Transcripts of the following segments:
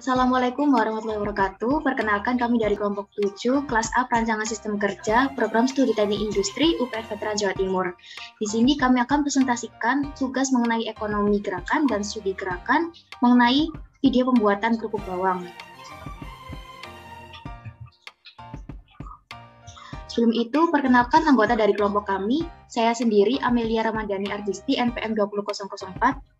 Assalamualaikum warahmatullahi wabarakatuh. Perkenalkan kami dari kelompok 7, kelas A Perancangan Sistem Kerja, Program Studi Teknik Industri, UPN Veteran Jawa Timur. Di sini kami akan presentasikan tugas mengenai ekonomi gerakan dan studi gerakan mengenai video pembuatan kerupuk bawang. Sebelum itu, perkenalkan anggota dari kelompok kami. Saya sendiri, Amelia Ramadhani Ardisti, NPM 20004.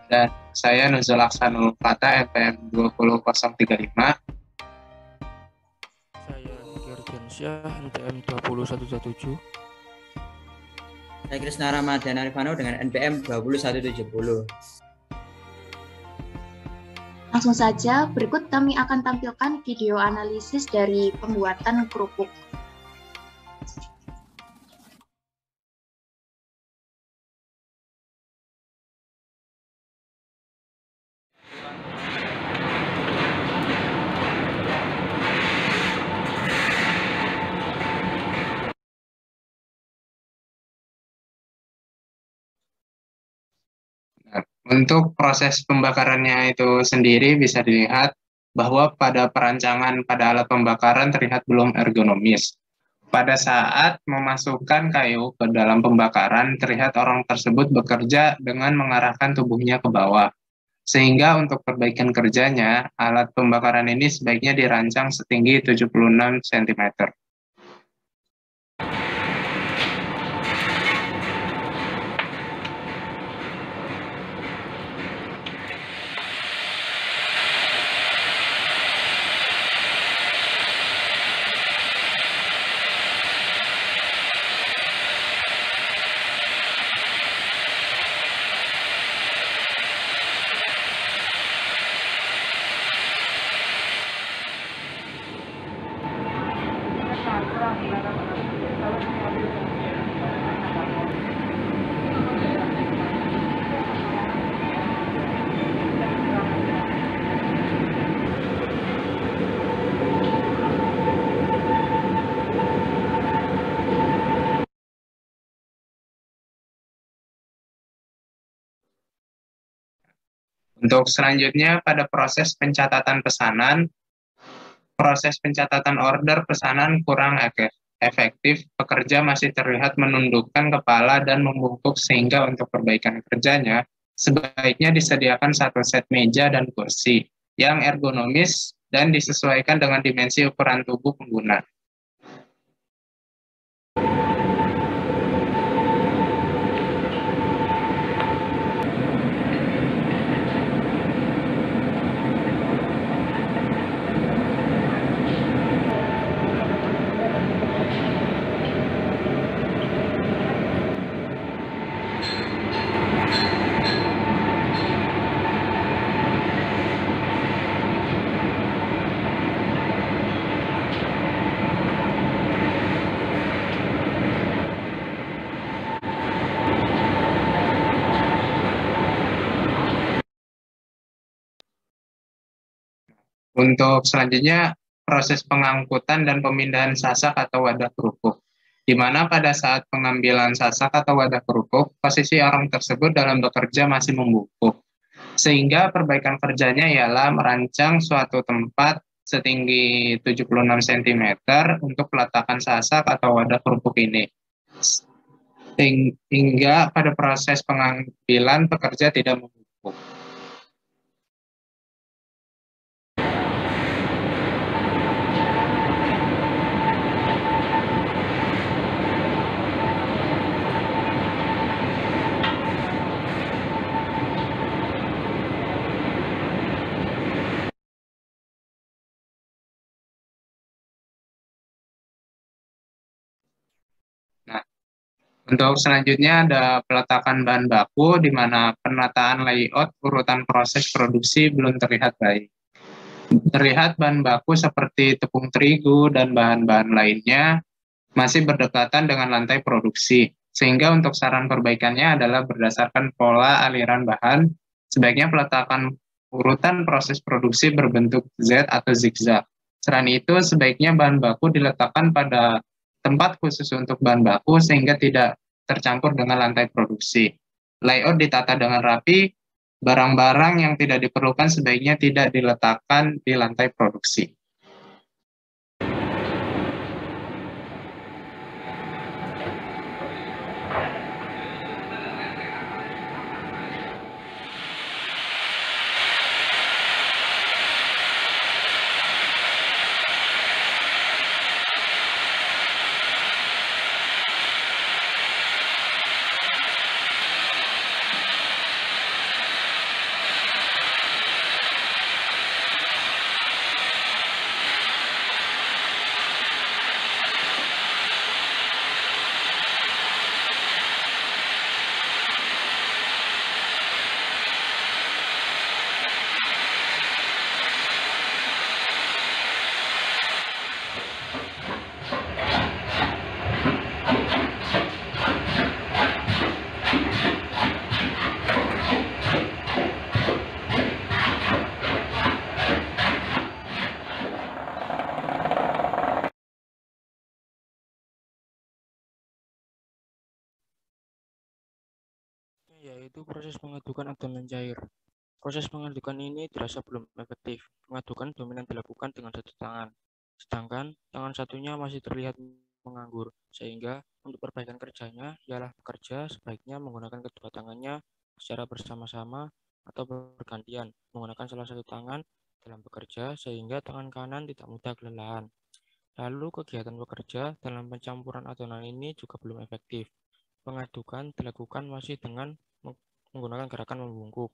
Dan saya Nuzul Aksanul Fata, NPM 20035. Saya Gergensyah, NPM 20117. Saya Krisna Ramadhan Arifano dengan NPM 20170. Langsung saja, berikut kami akan tampilkan video analisis dari pembuatan kerupuk. Untuk proses pembakarannya itu sendiri bisa dilihat bahwa pada perancangan pada alat pembakaran terlihat belum ergonomis. Pada saat memasukkan kayu ke dalam pembakaran, terlihat orang tersebut bekerja dengan mengarahkan tubuhnya ke bawah. Sehingga untuk perbaikan kerjanya, alat pembakaran ini sebaiknya dirancang setinggi 76 cm. Untuk selanjutnya pada proses pencatatan pesanan, proses pencatatan order pesanan kurang efektif, pekerja masih terlihat menundukkan kepala dan membungkuk sehingga untuk perbaikan kerjanya, sebaiknya disediakan satu set meja dan kursi yang ergonomis dan disesuaikan dengan dimensi ukuran tubuh pengguna. Untuk selanjutnya, proses pengangkutan dan pemindahan sasak atau wadah kerupuk, di mana pada saat pengambilan sasak atau wadah kerupuk, posisi orang tersebut dalam bekerja masih membungkuk. Sehingga perbaikan kerjanya ialah merancang suatu tempat setinggi 76 cm untuk peletakan sasak atau wadah kerupuk ini. Hingga pada proses pengambilan pekerja tidak membungkuk. Untuk selanjutnya ada peletakan bahan baku, di mana penataan layout urutan proses produksi belum terlihat baik. Terlihat bahan baku seperti tepung terigu dan bahan-bahan lainnya masih berdekatan dengan lantai produksi, sehingga untuk saran perbaikannya adalah berdasarkan pola aliran bahan, sebaiknya peletakan urutan proses produksi berbentuk Z atau zigzag. Selain itu, sebaiknya bahan baku diletakkan pada tempat khusus untuk bahan baku sehingga tidak tercampur dengan lantai produksi. Layout ditata dengan rapi Barang-barang yang tidak diperlukan sebaiknya tidak diletakkan di lantai produksi. Yaitu proses pengadukan adonan cair. Proses pengadukan ini dirasa belum efektif. Pengadukan dominan dilakukan dengan satu tangan, sedangkan tangan satunya masih terlihat menganggur, sehingga untuk perbaikan kerjanya ialah pekerja sebaiknya menggunakan kedua tangannya secara bersama-sama atau bergantian menggunakan salah satu tangan dalam bekerja sehingga tangan kanan tidak mudah kelelahan. Lalu kegiatan pekerja dalam pencampuran adonan ini juga belum efektif. Pengadukan dilakukan masih dengan menggunakan gerakan membungkuk.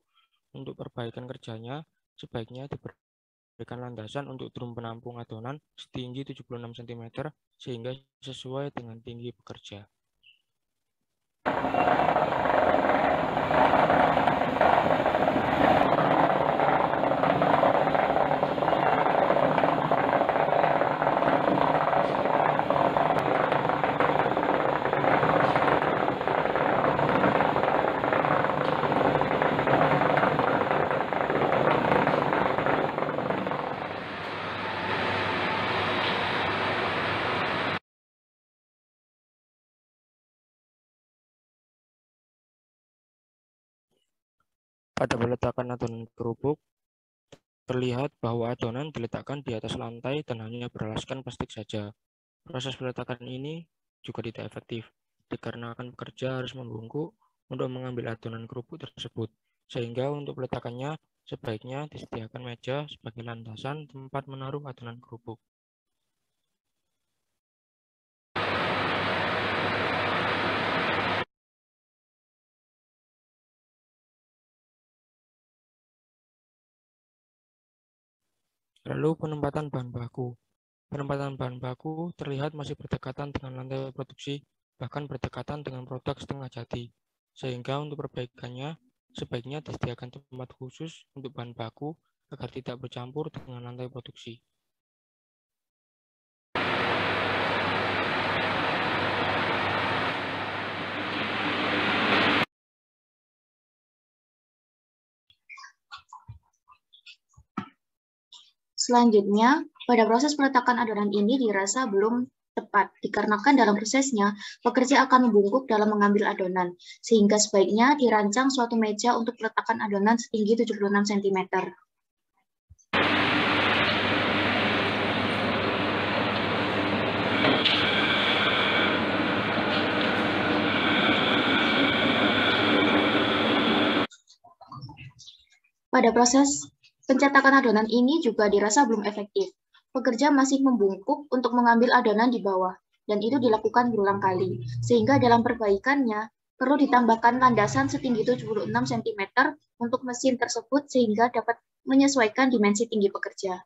Untuk perbaikan kerjanya, sebaiknya diberikan landasan untuk drum penampung adonan setinggi 76 cm sehingga sesuai dengan tinggi pekerja. Pada peletakan adonan kerupuk, terlihat bahwa adonan diletakkan di atas lantai dan hanya beralaskan plastik saja. Proses peletakan ini juga tidak efektif, dikarenakan pekerja harus membungkuk untuk mengambil adonan kerupuk tersebut, sehingga untuk peletakannya sebaiknya disediakan meja sebagai landasan tempat menaruh adonan kerupuk. Lalu penempatan bahan baku. Penempatan bahan baku terlihat masih berdekatan dengan lantai produksi, bahkan berdekatan dengan produk setengah jadi. Sehingga untuk perbaikannya, sebaiknya disediakan tempat khusus untuk bahan baku agar tidak bercampur dengan lantai produksi. Selanjutnya, pada proses peletakan adonan ini dirasa belum tepat, dikarenakan dalam prosesnya, pekerja akan membungkuk dalam mengambil adonan, sehingga sebaiknya dirancang suatu meja untuk peletakan adonan setinggi 76 cm. Pada proses pencetakan adonan ini juga dirasa belum efektif. Pekerja masih membungkuk untuk mengambil adonan di bawah, dan itu dilakukan berulang kali. Sehingga dalam perbaikannya, perlu ditambahkan landasan setinggi 76 cm untuk mesin tersebut sehingga dapat menyesuaikan dimensi tinggi pekerja.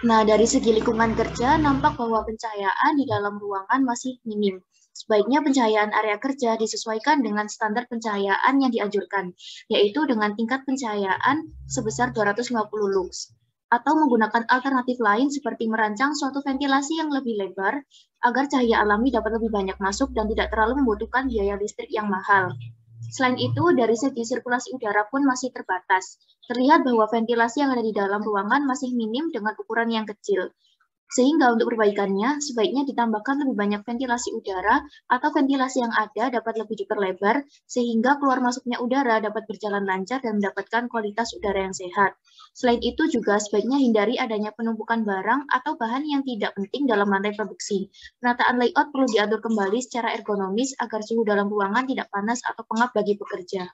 Nah, dari segi lingkungan kerja, nampak bahwa pencahayaan di dalam ruangan masih minim. Sebaiknya pencahayaan area kerja disesuaikan dengan standar pencahayaan yang dianjurkan, yaitu dengan tingkat pencahayaan sebesar 250 lux. Atau menggunakan alternatif lain seperti merancang suatu ventilasi yang lebih lebar, agar cahaya alami dapat lebih banyak masuk dan tidak terlalu membutuhkan biaya listrik yang mahal. Selain itu, dari segi sirkulasi udara pun masih terbatas. Terlihat bahwa ventilasi yang ada di dalam ruangan masih minim dengan ukuran yang kecil. Sehingga untuk perbaikannya, sebaiknya ditambahkan lebih banyak ventilasi udara atau ventilasi yang ada dapat lebih diperlebar, sehingga keluar masuknya udara dapat berjalan lancar dan mendapatkan kualitas udara yang sehat. Selain itu juga sebaiknya hindari adanya penumpukan barang atau bahan yang tidak penting dalam lantai produksi. Penataan layout perlu diatur kembali secara ergonomis agar suhu dalam ruangan tidak panas atau pengap bagi pekerja.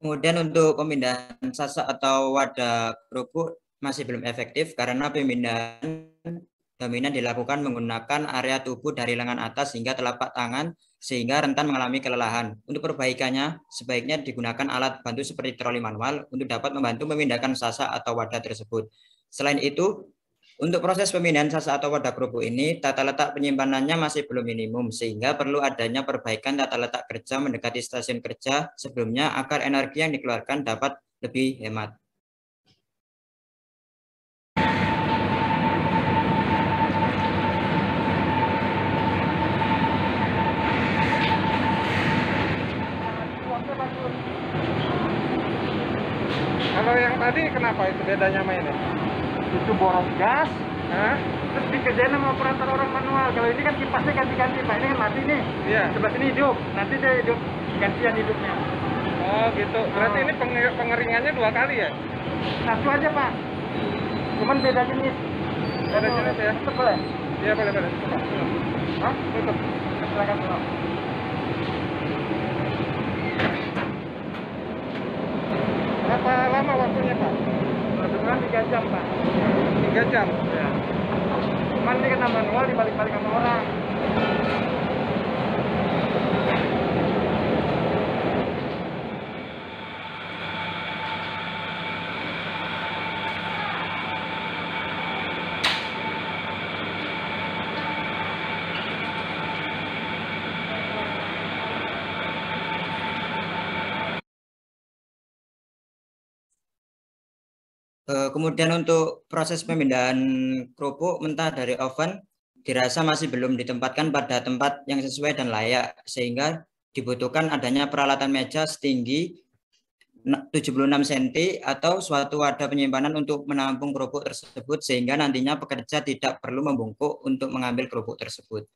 Kemudian untuk pemindahan sasa atau wadah kerupuk masih belum efektif karena pemindahan dominan dilakukan menggunakan area tubuh dari lengan atas hingga telapak tangan sehingga rentan mengalami kelelahan. Untuk perbaikannya, sebaiknya digunakan alat bantu seperti troli manual untuk dapat membantu memindahkan sasa atau wadah tersebut. Selain itu, untuk proses pemindahan sasa atau wadah kerupuk ini, tata letak penyimpanannya masih belum minimum, sehingga perlu adanya perbaikan tata letak kerja mendekati stasiun kerja sebelumnya agar energi yang dikeluarkan dapat lebih hemat. Kalau yang tadi kenapa itu bedanya sama ini? Itu boros gas, Hah? terus dikerjain sama operator orang manual. Kalau ini kan kipasnya ganti-ganti, Pak. Ini kan mati nih. Iya. Sebelah sini hidup, nanti dia hidup gantian hidupnya. Oh gitu. Berarti Oh. ini pengeringannya 2 kali ya? Satu aja, Pak. Cuman beda jenis. Beda jenis ya? Tutup boleh? Iya boleh. Coba. Hah? Tutup. Silakan tolong. Berapa lama waktunya Pak? Kebetulan 3 jam, Pak. 3 jam. Ya. Cuman ini kan manual dibalik-balik sama orang. Kemudian untuk proses pemindahan kerupuk mentah dari oven dirasa masih belum ditempatkan pada tempat yang sesuai dan layak, sehingga dibutuhkan adanya peralatan meja setinggi 76 cm atau suatu wadah penyimpanan untuk menampung kerupuk tersebut, sehingga nantinya pekerja tidak perlu membungkuk untuk mengambil kerupuk tersebut.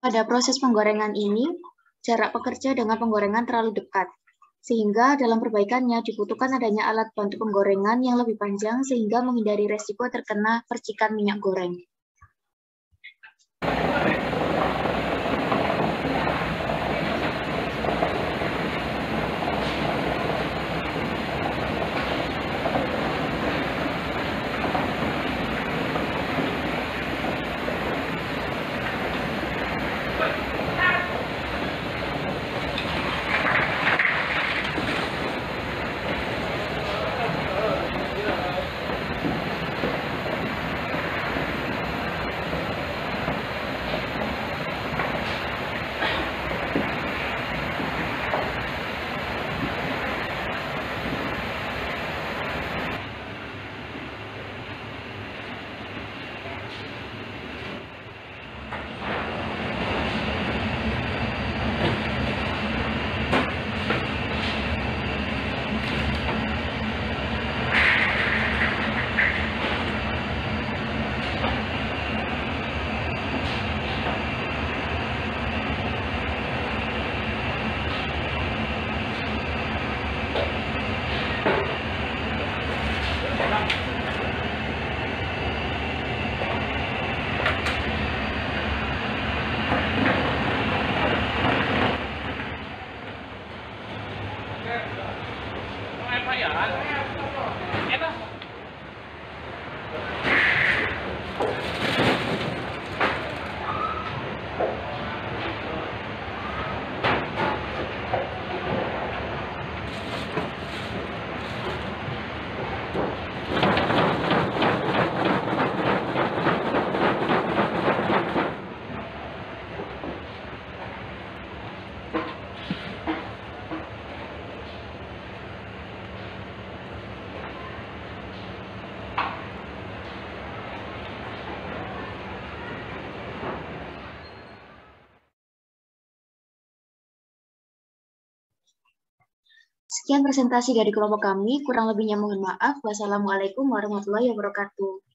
Pada proses penggorengan ini, jarak pekerja dengan penggorengan terlalu dekat, sehingga dalam perbaikannya dibutuhkan adanya alat bantu penggorengan yang lebih panjang sehingga menghindari resiko terkena percikan minyak goreng. Sekian presentasi dari kelompok kami, kurang lebihnya mohon maaf. Wassalamualaikum warahmatullahi wabarakatuh.